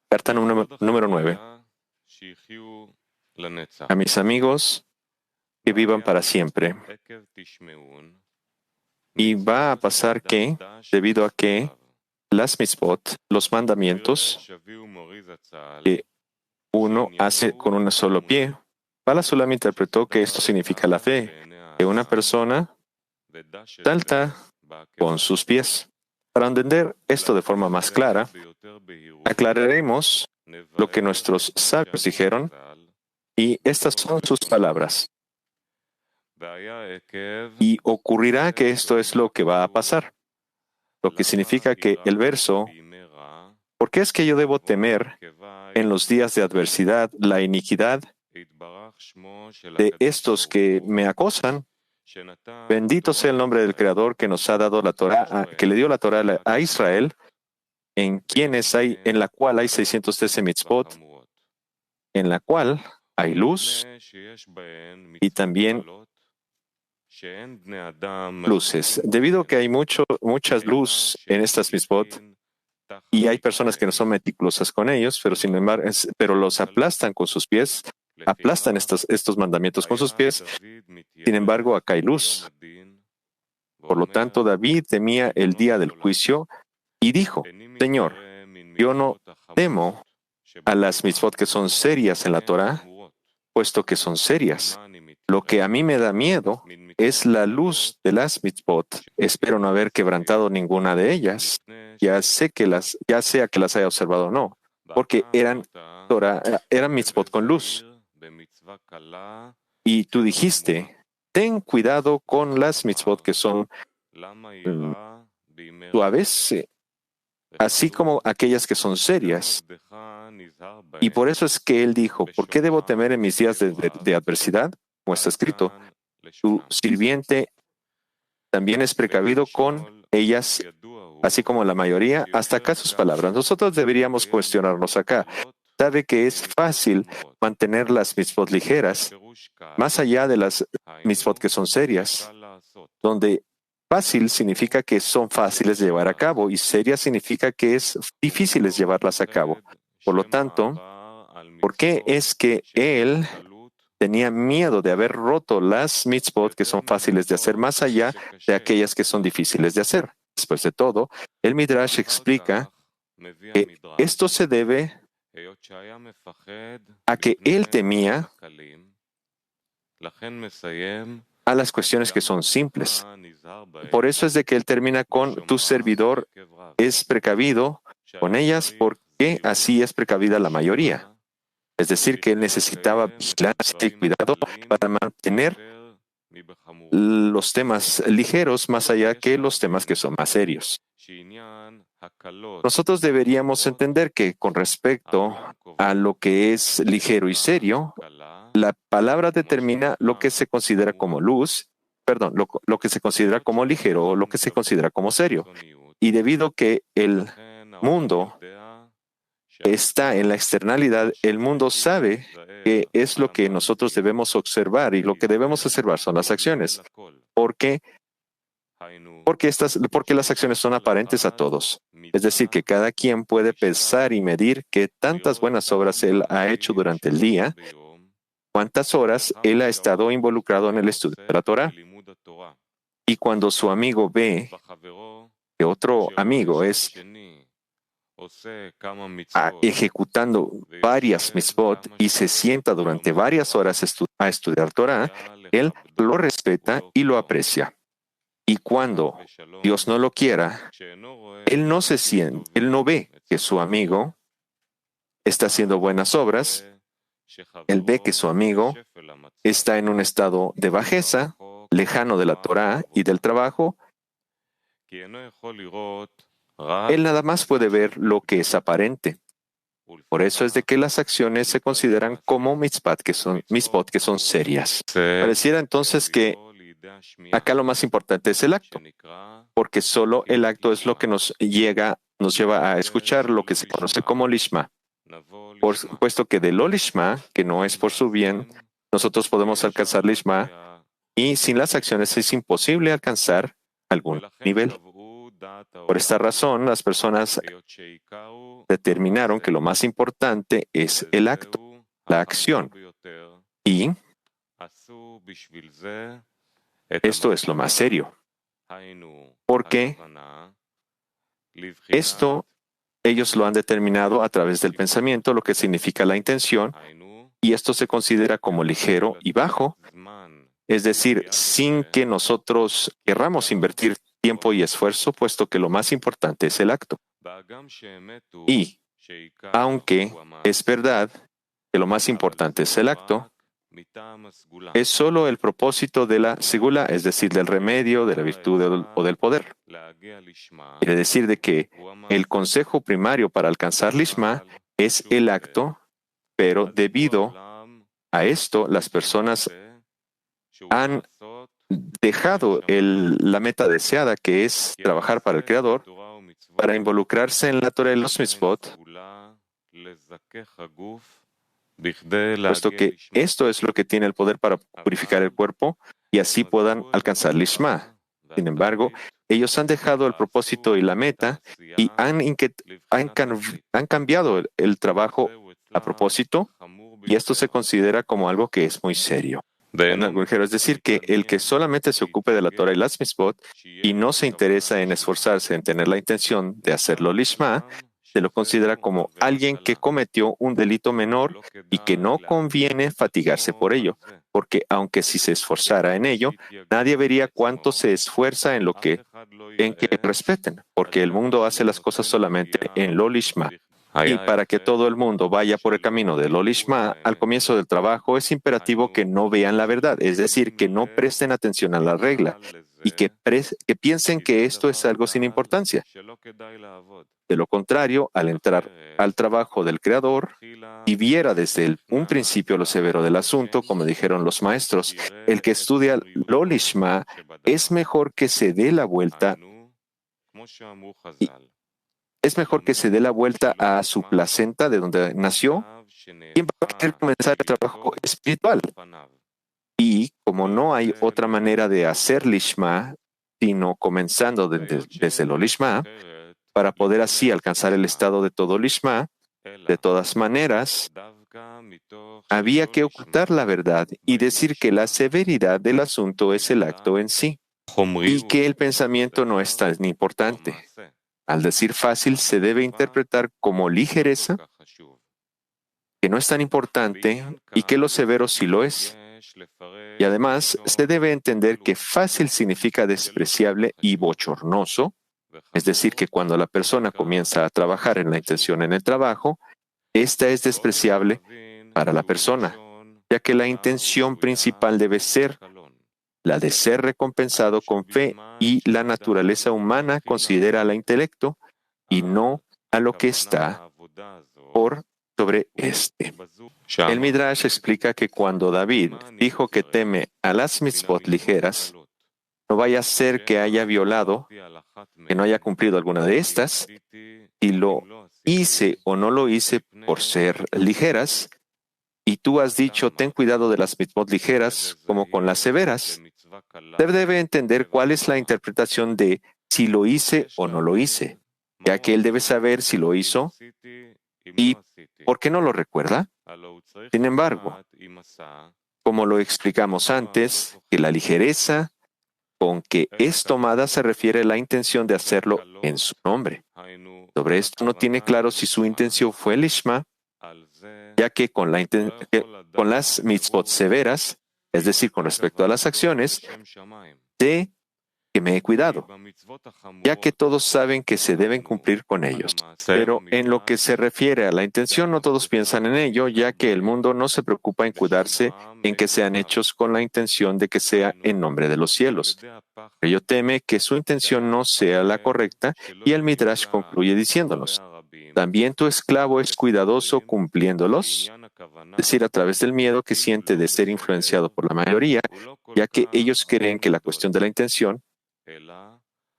Carta número 9. A mis amigos que vivan para siempre. Y va a pasar que, debido a que las mitzvot, los mandamientos que uno hace con un solo pie, Bala Sulam interpretó que esto significa la fe, que una persona salta con sus pies. Para entender esto de forma más clara, aclararemos lo que nuestros sabios dijeron, y estas son sus palabras. Y ocurrirá que esto es lo que va a pasar, lo que significa que el verso, ¿por qué es que yo debo temer en los días de adversidad la iniquidad de estos que me acosan? Bendito sea el nombre del Creador que nos ha dado la Torá, que le dio la Torá a Israel, en la cual hay 613 mitzvot, en la cual hay luz y también luces. Debido a que hay mucha luz en estas mitzvot, y hay personas que no son meticulosas con ellos, pero sin embargo, pero los aplastan con sus pies, aplastan estos mandamientos con sus pies. Sin embargo, acá hay luz. Por lo tanto, David temía el día del juicio y dijo: Señor, yo no temo a las mitzvot que son serias en la Torá, puesto que son serias. Lo que a mí me da miedo es la luz de las mitzvot. Espero no haber quebrantado ninguna de ellas, ya sea que las haya observado o no, porque eran mitzvot con luz. Y tú dijiste: ten cuidado con las mitzvot que son suaves, así como aquellas que son serias. Y por eso es que él dijo: ¿por qué debo temer en mis días de adversidad? Como está escrito, tu sirviente también es precavido con ellas, así como la mayoría. Hasta acá sus palabras. Nosotros deberíamos cuestionarnos acá. Sabe que es fácil mantener las mitzvot ligeras, más allá de las mitzvot que son serias, donde fácil significa que son fáciles de llevar a cabo y serias significa que es difíciles llevarlas a cabo. Por lo tanto, ¿por qué es que él tenía miedo de haber roto las mitzvot que son fáciles de hacer más allá de aquellas que son difíciles de hacer? Después de todo, el Midrash explica que esto se debe a que él temía a las cuestiones que son simples. Por eso es de que él termina con: tu servidor es precavido con ellas, porque así es precavida la mayoría. Es decir, que él necesitaba vigilancia y cuidado para mantener los temas ligeros más allá que los temas que son más serios. Nosotros deberíamos entender que con respecto a lo que es ligero y serio, la palabra determina lo que se considera como lo que se considera como ligero o lo que se considera como serio. Y debido a que el mundo está en la externalidad, el mundo sabe que es lo que nosotros debemos observar, y lo que debemos observar son las acciones. ¿Por qué? Porque las acciones son aparentes a todos. Es decir, que cada quien puede pensar y medir qué tantas buenas obras él ha hecho durante el día, cuántas horas él ha estado involucrado en el estudio de la Torah. Y cuando su amigo ve que otro amigo es ejecutando varias mitzvot y se sienta durante varias horas a estudiar Torah, él lo respeta y lo aprecia. Y cuando Dios no lo quiera, él no ve que su amigo está haciendo buenas obras, él ve que su amigo está en un estado de bajeza, lejano de la Torah y del trabajo. Él nada más puede ver lo que es aparente. Por eso es de que las acciones se consideran como mitzvot que son serias. Pareciera entonces que acá lo más importante es el acto, porque solo el acto es lo que nos lleva a escuchar lo que se conoce como lishma. Puesto que de lo lishma, que no es por su bien, nosotros podemos alcanzar lishma, y sin las acciones es imposible alcanzar algún nivel. Por esta razón, las personas determinaron que lo más importante es el acto, la acción, y esto es lo más serio, porque esto ellos lo han determinado a través del pensamiento, lo que significa la intención, y esto se considera como ligero y bajo, es decir, sin que nosotros querramos invertir tiempo y esfuerzo, puesto que lo más importante es el acto. Y, aunque es verdad que lo más importante es el acto, es solo el propósito de la segula, es decir, del remedio, de la virtud o del poder. Quiere decir de que el consejo primario para alcanzar lishma es el acto, pero debido a esto, las personas han dejado la meta deseada, que es trabajar para el Creador, para involucrarse en la Torah y los mitzvot, puesto que esto es lo que tiene el poder para purificar el cuerpo y así puedan alcanzar lishma. Sin embargo, ellos han dejado el propósito y la meta y han cambiado el trabajo a propósito, y esto se considera como algo que es muy serio. Es decir, que el que solamente se ocupe de la Torah y las mitzvot y no se interesa en esforzarse en tener la intención de hacerlo lishma, se lo considera como alguien que cometió un delito menor y que no conviene fatigarse por ello, porque aunque si se esforzara en ello, nadie vería cuánto se esfuerza en que respeten, porque el mundo hace las cosas solamente en lo lishma. Y para que todo el mundo vaya por el camino de lo lishma, al comienzo del trabajo es imperativo que no vean la verdad, es decir, que no presten atención a la regla y que piensen que esto es algo sin importancia. De lo contrario, al entrar al trabajo del Creador y viera desde un principio lo severo del asunto, como dijeron los maestros, el que estudia lo lishma es mejor que se dé la vuelta es mejor que se dé la vuelta a su placenta de donde nació. ¿Quién va a querer comenzar el trabajo espiritual? Y como no hay otra manera de hacer lishma, sino comenzando desde lo lishma, para poder así alcanzar el estado de todo lishma, de todas maneras, había que ocultar la verdad y decir que la severidad del asunto es el acto en sí, y que el pensamiento no es tan importante. Al decir fácil, se debe interpretar como ligereza, que no es tan importante y que lo severo sí lo es. Y además, se debe entender que fácil significa despreciable y bochornoso, es decir, que cuando la persona comienza a trabajar en la intención en el trabajo, esta es despreciable para la persona, ya que la intención principal debe ser la de ser recompensado con fe, y la naturaleza humana considera al intelecto y no a lo que está por sobre este. El Midrash explica que cuando David dijo que teme a las mitzvot ligeras, no vaya a ser que haya violado, que no haya cumplido alguna de estas, y lo hice o no lo hice por ser ligeras, y tú has dicho, ten cuidado de las mitzvot ligeras como con las severas. Debe entender cuál es la interpretación de si lo hice o no lo hice, ya que él debe saber si lo hizo y por qué no lo recuerda. Sin embargo, como lo explicamos antes, que la ligereza con que es tomada se refiere a la intención de hacerlo en su nombre. Sobre esto no tiene claro si su intención fue lishma, ya que con las mitzvot severas, es decir, con respecto a las acciones, sé que me he cuidado, ya que todos saben que se deben cumplir con ellos. Pero en lo que se refiere a la intención, no todos piensan en ello, ya que el mundo no se preocupa en cuidarse en que sean hechos con la intención de que sea en nombre de los cielos. Ello teme que su intención no sea la correcta, y el Midrash concluye diciéndonos, también tu esclavo es cuidadoso cumpliéndolos, es decir, a través del miedo que siente de ser influenciado por la mayoría, ya que ellos creen que la cuestión de la intención,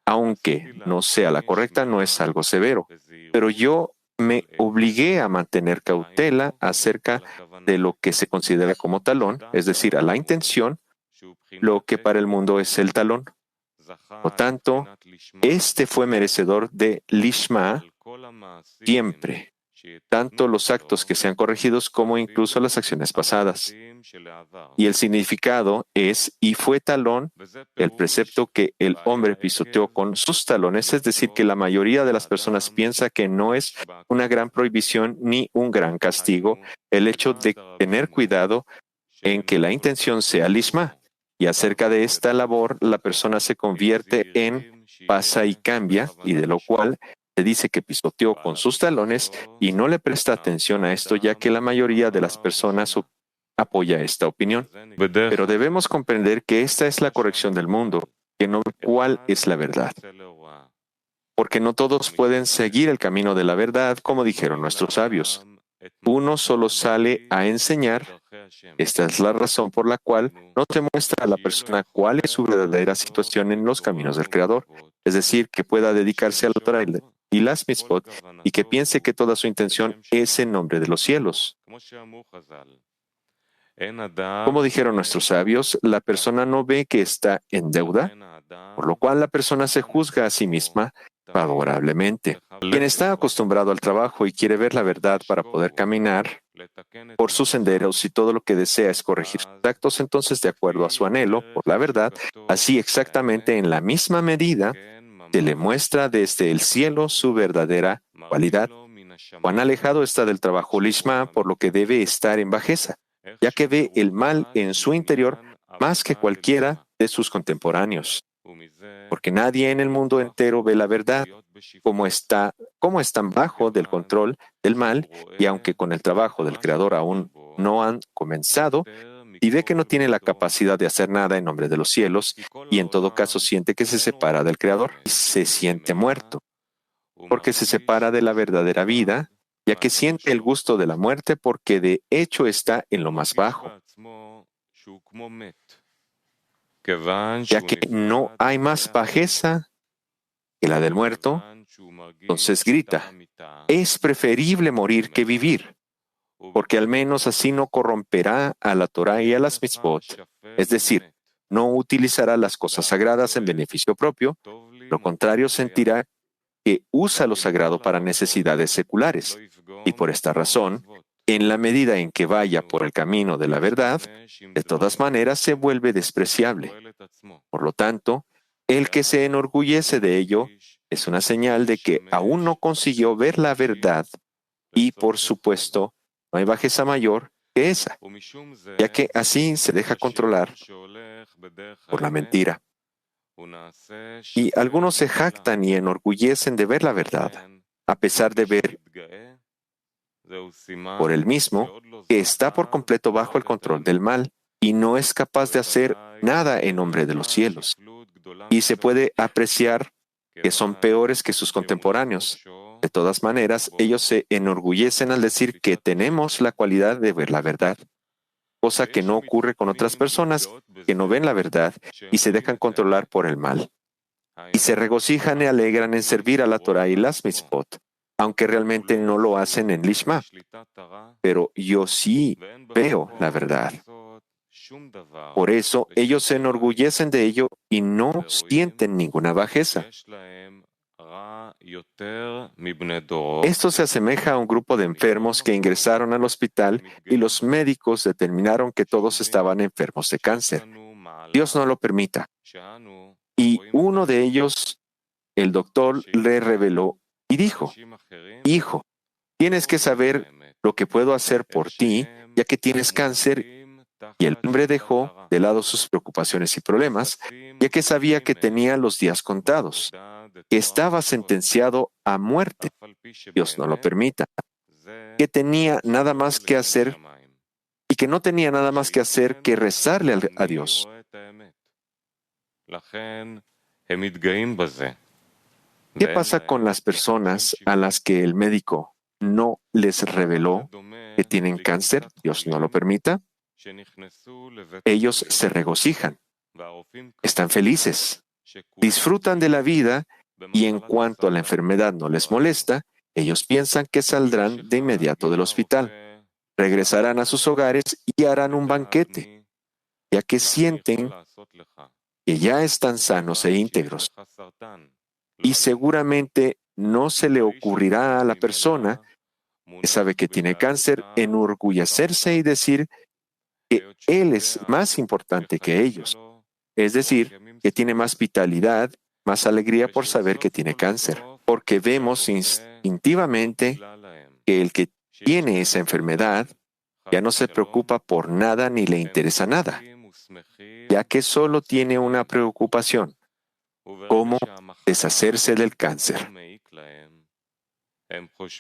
aunque no sea la correcta, no es algo severo. Pero yo me obligué a mantener cautela acerca de lo que se considera como talón, es decir, a la intención, lo que para el mundo es el talón. Por tanto, este fue merecedor de Lishma siempre, tanto los actos que sean corregidos como incluso las acciones pasadas. Y el significado es, y fue talón el precepto que el hombre pisoteó con sus talones, es decir, que la mayoría de las personas piensa que no es una gran prohibición ni un gran castigo el hecho de tener cuidado en que la intención sea lishma. Y acerca de esta labor, la persona se convierte en pasa y cambia, y de lo cual se dice que pisoteó con sus talones y no le presta atención a esto, ya que la mayoría de las personas apoya esta opinión. Pero debemos comprender que esta es la corrección del mundo, que no cuál es la verdad. Porque no todos pueden seguir el camino de la verdad, como dijeron nuestros sabios. Uno solo sale a enseñar. Esta es la razón por la cual no se muestra a la persona cuál es su verdadera situación en los caminos del Creador. Es decir, que pueda dedicarse a la Torah y las mitzvot y que piense que toda su intención es en nombre de los cielos. Como dijeron nuestros sabios, la persona no ve que está en deuda, por lo cual la persona se juzga a sí misma favorablemente. Quien está acostumbrado al trabajo y quiere ver la verdad para poder caminar por sus senderos y todo lo que desea es corregir sus actos, entonces de acuerdo a su anhelo por la verdad, así exactamente en la misma medida se le muestra desde el cielo su verdadera cualidad. Cuán alejado está del trabajo lishma, por lo que debe estar en bajeza, ya que ve el mal en su interior más que cualquiera de sus contemporáneos. Porque nadie en el mundo entero ve la verdad, como están bajo del control del mal, y aunque con el trabajo del Creador aún no han comenzado, y ve que no tiene la capacidad de hacer nada en nombre de los cielos, y en todo caso siente que se separa del Creador, y se siente muerto, porque se separa de la verdadera vida, ya que siente el gusto de la muerte porque de hecho está en lo más bajo. Ya que no hay más bajeza que la del muerto, entonces grita, es preferible morir que vivir, porque al menos así no corromperá a la Torah y a las mitzvot, es decir, no utilizará las cosas sagradas en beneficio propio, lo contrario sentirá que usa lo sagrado para necesidades seculares, y por esta razón, en la medida en que vaya por el camino de la verdad, de todas maneras se vuelve despreciable. Por lo tanto, el que se enorgullece de ello es una señal de que aún no consiguió ver la verdad y, por supuesto, no hay bajeza mayor que esa, ya que así se deja controlar por la mentira. Y algunos se jactan y enorgullecen de ver la verdad, a pesar de ver por él mismo que está por completo bajo el control del mal y no es capaz de hacer nada en nombre de los cielos. Y se puede apreciar que son peores que sus contemporáneos. De todas maneras, ellos se enorgullecen al decir que tenemos la cualidad de ver la verdad, cosa que no ocurre con otras personas que no ven la verdad y se dejan controlar por el mal. Y se regocijan y alegran en servir a la Torah y las mitzvot, aunque realmente no lo hacen en Lishma. Pero yo sí veo la verdad. Por eso ellos se enorgullecen de ello y no sienten ninguna bajeza. Esto se asemeja a un grupo de enfermos que ingresaron al hospital y los médicos determinaron que todos estaban enfermos de cáncer. Dios no lo permita. Y uno de ellos, el doctor, le reveló y dijo, hijo, tienes que saber lo que puedo hacer por ti, ya que tienes cáncer. Y el hombre dejó de lado sus preocupaciones y problemas, ya que sabía que tenía los días contados, que estaba sentenciado a muerte. Dios no lo permita. Que tenía nada más que hacer y que no tenía nada más que hacer que rezarle a Dios. ¿Qué pasa con las personas a las que el médico no les reveló que tienen cáncer? Dios no lo permita. Ellos se regocijan, están felices, disfrutan de la vida y en cuanto a la enfermedad no les molesta, ellos piensan que saldrán de inmediato del hospital, regresarán a sus hogares y harán un banquete, ya que sienten que ya están sanos e íntegros. Y seguramente no se le ocurrirá a la persona que sabe que tiene cáncer enorgullecerse y decir que él es más importante que ellos. Es decir, que tiene más vitalidad, más alegría por saber que tiene cáncer, porque vemos instintivamente que el que tiene esa enfermedad ya no se preocupa por nada ni le interesa nada, ya que solo tiene una preocupación: cómo deshacerse del cáncer.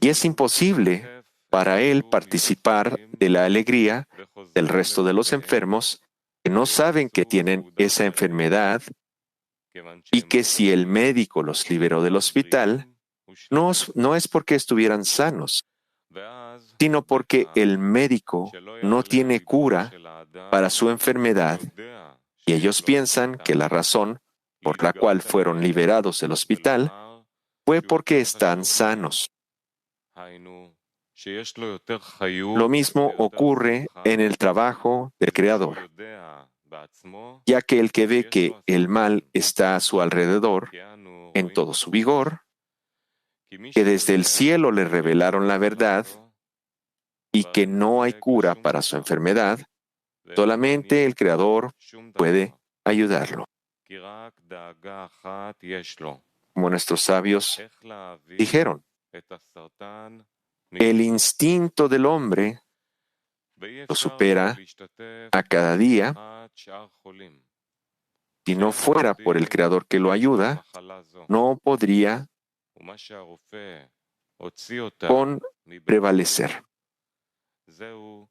Y es imposible para él participar de la alegría del resto de los enfermos que no saben que tienen esa enfermedad y que si el médico los liberó del hospital, no es porque estuvieran sanos, sino porque el médico no tiene cura para su enfermedad y ellos piensan que la razón por la cual fueron liberados del hospital fue porque están sanos. Lo mismo ocurre en el trabajo del Creador, ya que el que ve que el mal está a su alrededor en todo su vigor, que desde el cielo le revelaron la verdad y que no hay cura para su enfermedad, solamente el Creador puede ayudarlo. Como nuestros sabios dijeron, el instinto del hombre lo supera a cada día. Si no fuera por el Creador que lo ayuda, no podría prevalecer.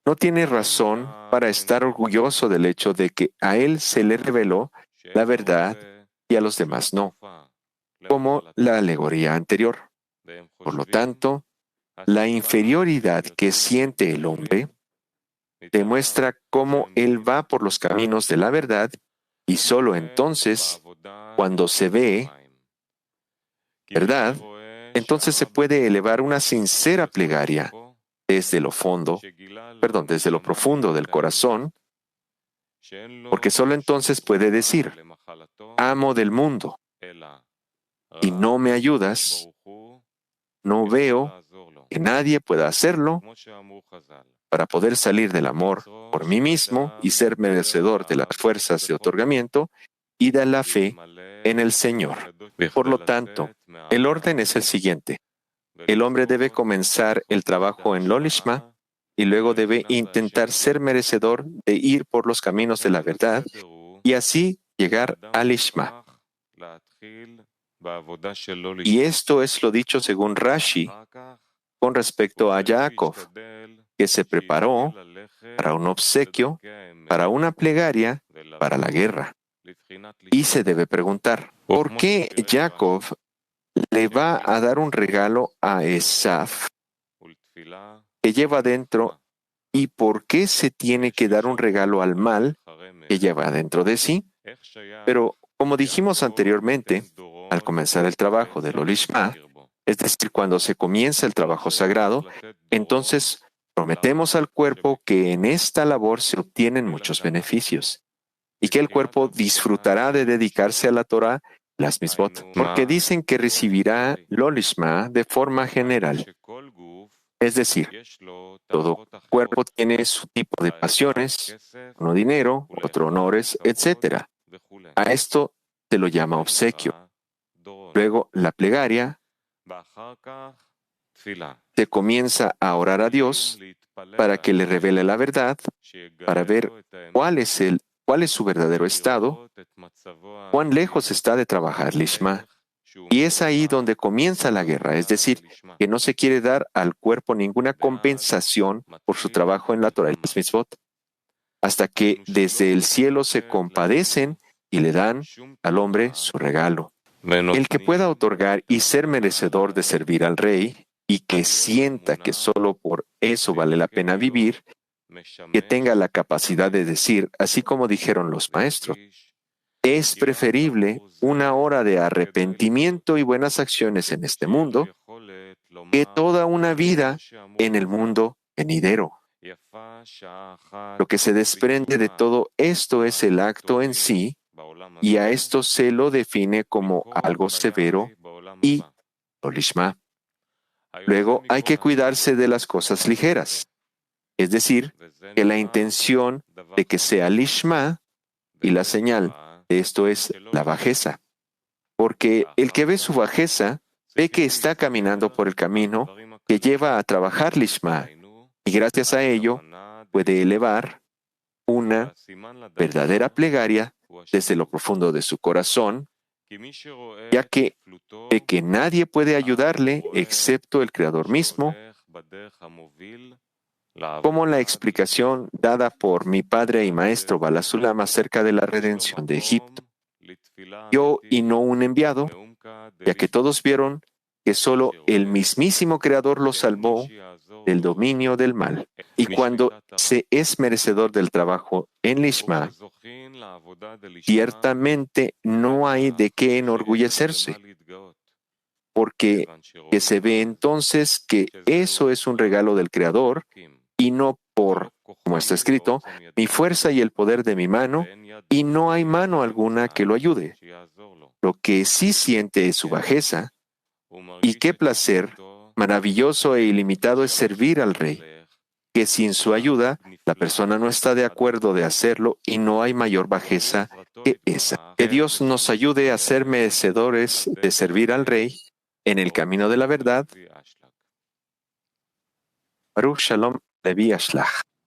No tiene razón para estar orgulloso del hecho de que a él se le reveló la verdad y a los demás no, como la alegoría anterior. Por lo tanto, la inferioridad que siente el hombre demuestra cómo él va por los caminos de la verdad y solo entonces, cuando se ve verdad, entonces se puede elevar una sincera plegaria desde desde lo profundo del corazón, porque solo entonces puede decir: amo del mundo y no me ayudas, no veo que nadie pueda hacerlo para poder salir del amor por mí mismo y ser merecedor de las fuerzas de otorgamiento y de la fe en el Señor. Por lo tanto, el orden es el siguiente. El hombre debe comenzar el trabajo en lo lishma y luego debe intentar ser merecedor de ir por los caminos de la verdad y así llegar al lishma. Y esto es lo dicho según Rashi con respecto a Jacob, que se preparó para un obsequio, para una plegaria, para la guerra. Y se debe preguntar, ¿por qué Jacob le va a dar un regalo a Esaf que lleva dentro, y por qué se tiene que dar un regalo al mal que lleva dentro de sí? Pero, como dijimos anteriormente, al comenzar el trabajo del Olishma, es decir, cuando se comienza el trabajo sagrado, entonces prometemos al cuerpo que en esta labor se obtienen muchos beneficios y que el cuerpo disfrutará de dedicarse a la Torah, las mitzvot, porque dicen que recibirá lo lishma de forma general. Es decir, todo cuerpo tiene su tipo de pasiones, uno dinero, otro honores, etc. A esto se lo llama obsequio. Luego, la plegaria, se comienza a orar a Dios para que le revele la verdad, para ver cuál es su verdadero estado, cuán lejos está de trabajar Lishma. Y es ahí donde comienza la guerra, es decir, que no se quiere dar al cuerpo ninguna compensación por su trabajo en la Torah y las mitzvot, hasta que desde el cielo se compadecen y le dan al hombre su regalo. El que pueda otorgar y ser merecedor de servir al rey, y que sienta que solo por eso vale la pena vivir, que tenga la capacidad de decir, así como dijeron los maestros, es preferible una hora de arrepentimiento y buenas acciones en este mundo que toda una vida en el mundo venidero. Lo que se desprende de todo esto es el acto en sí y a esto se lo define como algo severo y lo lishma. Luego hay que cuidarse de las cosas ligeras, es decir, que la intención de que sea lishma y la señal de esto es la bajeza, porque el que ve su bajeza ve que está caminando por el camino que lleva a trabajar lishma y gracias a ello puede elevar una verdadera plegaria desde lo profundo de su corazón, ya que ve que nadie puede ayudarle excepto el Creador mismo, como la explicación dada por mi padre y maestro Balasulam acerca de la redención de Egipto. Yo y no un enviado, ya que todos vieron que solo el mismísimo Creador los salvó del dominio del mal. Y cuando se es merecedor del trabajo en Lishma, ciertamente no hay de qué enorgullecerse, porque que se ve entonces que eso es un regalo del Creador y no por, como está escrito, mi fuerza y el poder de mi mano, y no hay mano alguna que lo ayude. Lo que sí siente es su bajeza, y qué placer maravilloso e ilimitado es servir al Rey, que sin su ayuda la persona no está de acuerdo de hacerlo y no hay mayor bajeza que esa. Que Dios nos ayude a ser merecedores de servir al Rey en el camino de la verdad. Baruch Shalom Levi Ashlach.